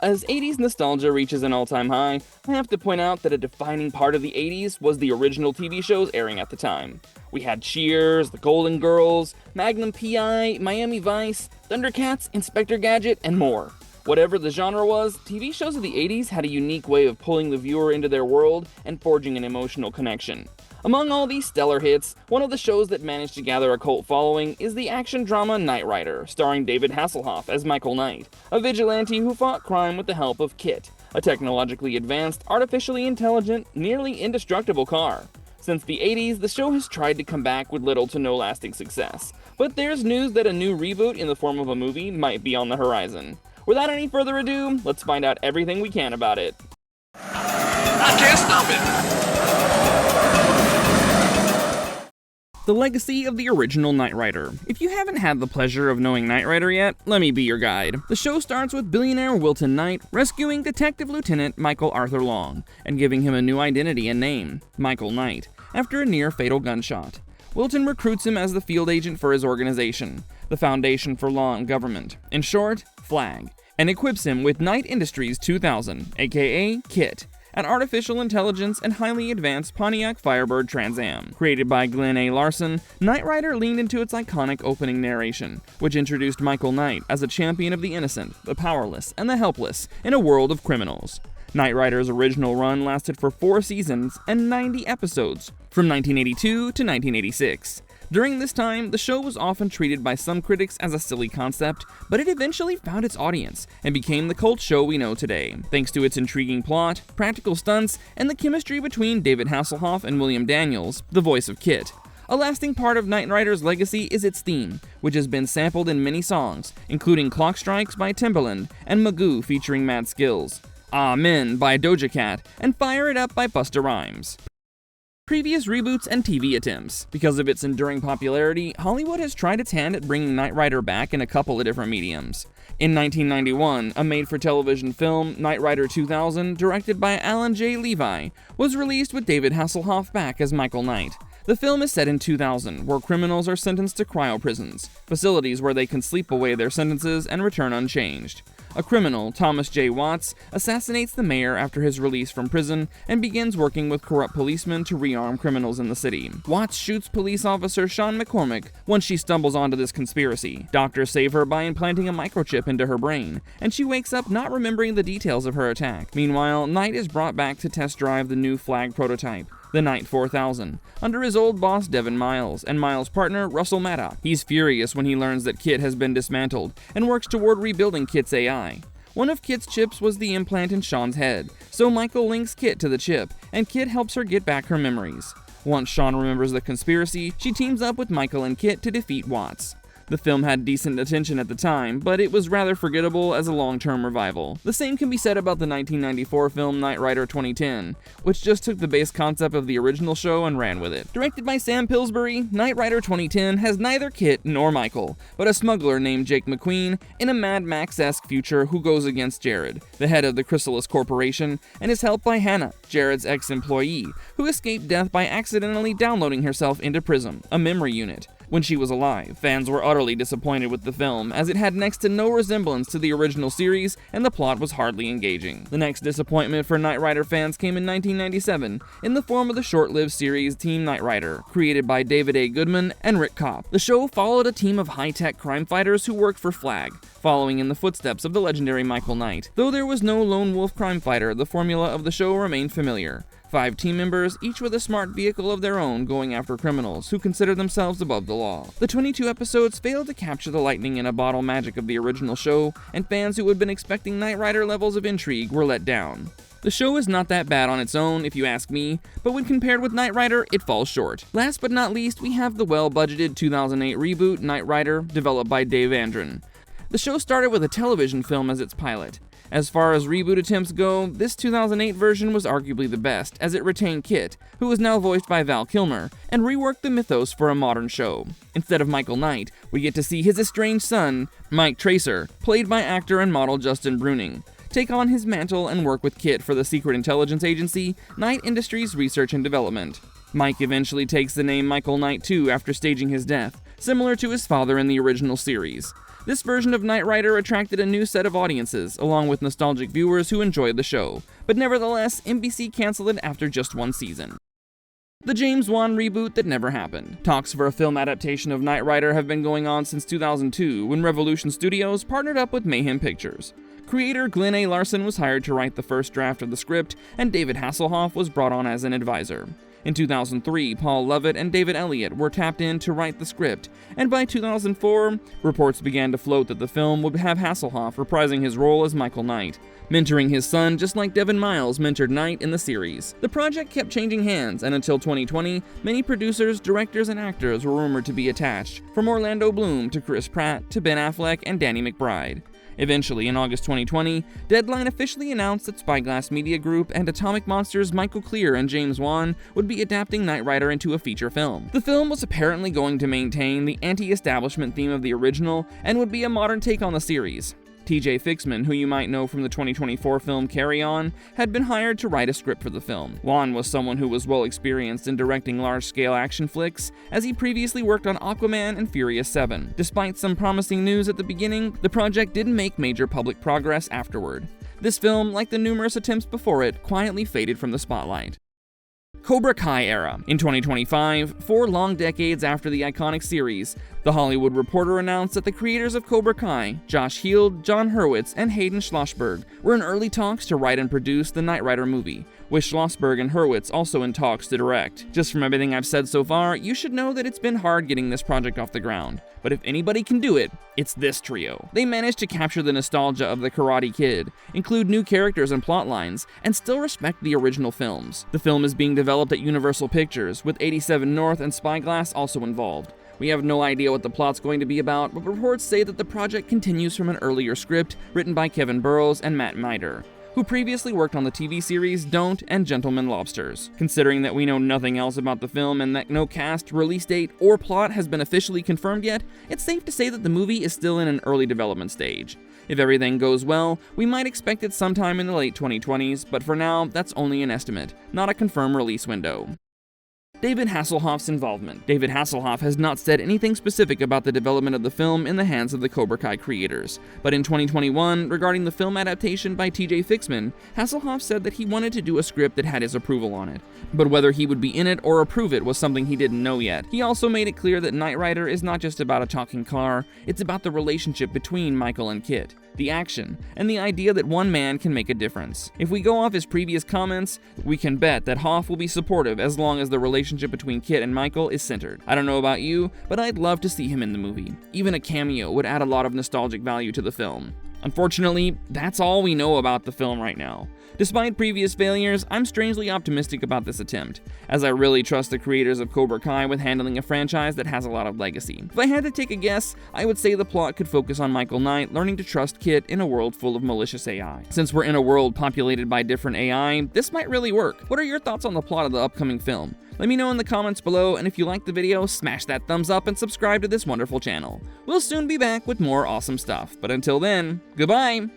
As 80s nostalgia reaches an all-time high, I have to point out that a defining part of the 80s was the original TV shows airing at the time. We had Cheers, The Golden Girls, Magnum P.I, Miami Vice, ThunderCats, Inspector Gadget, and more. Whatever the genre was, TV shows of the 80s had a unique way of pulling the viewer into their world and forging an emotional connection. Among all these stellar hits, one of the shows that managed to gather a cult following is the action drama Knight Rider, starring David Hasselhoff as Michael Knight, a vigilante who fought crime with the help of KITT, a technologically advanced, artificially intelligent, nearly indestructible car. Since the 80s, the show has tried to come back with little to no lasting success, but there's news that a new reboot in the form of a movie might be on the horizon. Without any further ado, let's find out everything we can about it. I can't stop it! The legacy of the original Knight Rider. If you haven't had the pleasure of knowing Knight Rider yet, let me be your guide. The show starts with billionaire Wilton Knight rescuing Detective Lieutenant Michael Arthur Long and giving him a new identity and name, Michael Knight, after a near-fatal gunshot. Wilton recruits him as the field agent for his organization, the Foundation for Law and Government, in short, FLAG, and equips him with Knight Industries 2000, aka KITT, an artificial intelligence and highly advanced Pontiac Firebird Trans Am. Created by Glenn A. Larson, Knight Rider leaned into its iconic opening narration, which introduced Michael Knight as a champion of the innocent, the powerless, and the helpless in a world of criminals. Knight Rider's original run lasted for 4 seasons and 90 episodes, from 1982 to 1986. During this time, the show was often treated by some critics as a silly concept, but it eventually found its audience and became the cult show we know today, thanks to its intriguing plot, practical stunts, and the chemistry between David Hasselhoff and William Daniels, the voice of KITT. A lasting part of Knight Rider's legacy is its theme, which has been sampled in many songs, including Clock Strikes by Timbaland and Magoo featuring Mad Skills, Amen by Doja Cat, and Fire It Up by Busta Rhymes. Previous reboots and TV attempts. Because of its enduring popularity, Hollywood has tried its hand at bringing Knight Rider back in a couple of different mediums. In 1991, a made-for-television film, Knight Rider 2000, directed by Alan J. Levi, was released with David Hasselhoff back as Michael Knight. The film is set in 2000, where criminals are sentenced to cryo-prisons, facilities where they can sleep away their sentences and return unchanged. A criminal, Thomas J. Watts, assassinates the mayor after his release from prison and begins working with corrupt policemen to rearm criminals in the city. Watts shoots police officer Sean McCormick once she stumbles onto this conspiracy. Doctors save her by implanting a microchip into her brain, and she wakes up not remembering the details of her attack. Meanwhile, Knight is brought back to test drive the new FLAG prototype, the Knight 4000, under his old boss Devin Miles and Miles' partner Russell Maddock. He's furious when he learns that KITT has been dismantled and works toward rebuilding KITT's AI. One of KITT's chips was the implant in Sean's head, so Michael links KITT to the chip, and KITT helps her get back her memories. Once Sean remembers the conspiracy, she teams up with Michael and KITT to defeat Watts. The film had decent attention at the time, but it was rather forgettable as a long-term revival. The same can be said about the 1994 film Knight Rider 2010, which just took the base concept of the original show and ran with it. Directed by Sam Pillsbury, Knight Rider 2010 has neither KITT nor Michael, but a smuggler named Jake McQueen in a Mad Max-esque future who goes against Jared, the head of the Chrysalis Corporation, and is helped by Hannah, Jared's ex-employee, who escaped death by accidentally downloading herself into Prism, a memory unit. When she was alive, fans were utterly disappointed with the film, as it had next to no resemblance to the original series and the plot was hardly engaging. The next disappointment for Knight Rider fans came in 1997, in the form of the short-lived series Team Knight Rider, created by David A. Goodman and Rick Kopp. The show followed a team of high-tech crime fighters who worked for FLAG, following in the footsteps of the legendary Michael Knight. Though there was no lone wolf crime fighter, the formula of the show remained familiar. 5 team members, each with a smart vehicle of their own, going after criminals who consider themselves above the law. The 22 episodes failed to capture the lightning-in-a-bottle magic of the original show, and fans who had been expecting Knight Rider levels of intrigue were let down. The show is not that bad on its own, if you ask me, but when compared with Knight Rider, it falls short. Last but not least, we have the well-budgeted 2008 reboot, Knight Rider, developed by Dave Andron. The show started with a television film as its pilot. As far as reboot attempts go, this 2008 version was arguably the best, as it retained KITT, who is now voiced by Val Kilmer, and reworked the mythos for a modern show. Instead of Michael Knight, we get to see his estranged son, Mike Tracer, played by actor and model Justin Bruning, take on his mantle and work with KITT for the secret intelligence agency, Knight Industries Research and Development. Mike eventually takes the name Michael Knight II after staging his death, similar to his father in the original series. This version of Knight Rider attracted a new set of audiences, along with nostalgic viewers who enjoyed the show, but nevertheless, NBC canceled it after just one season. The James Wan reboot that never happened. Talks for a film adaptation of Knight Rider have been going on since 2002, when Revolution Studios partnered up with Mayhem Pictures. Creator Glenn A. Larson was hired to write the first draft of the script, and David Hasselhoff was brought on as an advisor. In 2003, Paul Lovett and David Elliott were tapped in to write the script, and by 2004, reports began to float that the film would have Hasselhoff reprising his role as Michael Knight, mentoring his son just like Devin Miles mentored Knight in the series. The project kept changing hands, and until 2020, many producers, directors, and actors were rumored to be attached, from Orlando Bloom to Chris Pratt to Ben Affleck and Danny McBride. Eventually, in August 2020, Deadline officially announced that Spyglass Media Group and Atomic Monsters' Michael Clear and James Wan would be adapting Knight Rider into a feature film. The film was apparently going to maintain the anti-establishment theme of the original and would be a modern take on the series. TJ Fixman, who you might know from the 2024 film Carry On, had been hired to write a script for the film. Wan was someone who was well experienced in directing large-scale action flicks, as he previously worked on Aquaman and Furious 7. Despite some promising news at the beginning, the project didn't make major public progress afterward. This film, like the numerous attempts before it, quietly faded from the spotlight. Cobra Kai era. In 2025, 4 long decades after the iconic series, The Hollywood Reporter announced that the creators of Cobra Kai, Josh Heald, John Hurwitz, and Hayden Schlossberg, were in early talks to write and produce the Knight Rider movie, with Schlossberg and Hurwitz also in talks to direct. Just from everything I've said so far, you should know that it's been hard getting this project off the ground. But if anybody can do it, it's this trio. They managed to capture the nostalgia of the Karate Kid, include new characters and plot lines, and still respect the original films. The film is being developed at Universal Pictures, with 87 North and Spyglass also involved. We have no idea what the plot's going to be about, but reports say that the project continues from an earlier script written by Kevin Burrows and Matt Miter, who previously worked on the TV series Don't and Gentlemen Lobsters. Considering that we know nothing else about the film and that no cast, release date, or plot has been officially confirmed yet, it's safe to say that the movie is still in an early development stage. If everything goes well, we might expect it sometime in the late 2020s, but for now, that's only an estimate, not a confirmed release window. David Hasselhoff's involvement. David Hasselhoff has not said anything specific about the development of the film in the hands of the Cobra Kai creators, but in 2021, regarding the film adaptation by TJ Fixman, Hasselhoff said that he wanted to do a script that had his approval on it, but whether he would be in it or approve it was something he didn't know yet. He also made it clear that Knight Rider is not just about a talking car, it's about the relationship between Michael and KITT, the action, and the idea that one man can make a difference. If we go off his previous comments, we can bet that Hoff will be supportive as long as the relationship between KITT and Michael is centered. I don't know about you, but I'd love to see him in the movie. Even a cameo would add a lot of nostalgic value to the film. Unfortunately, that's all we know about the film right now. Despite previous failures, I'm strangely optimistic about this attempt, as I really trust the creators of Cobra Kai with handling a franchise that has a lot of legacy. If I had to take a guess, I would say the plot could focus on Michael Knight learning to trust KITT in a world full of malicious AI. Since we're in a world populated by different AI, this might really work. What are your thoughts on the plot of the upcoming film? Let me know in the comments below, and if you liked the video, smash that thumbs up and subscribe to this wonderful channel. We'll soon be back with more awesome stuff, but until then, goodbye!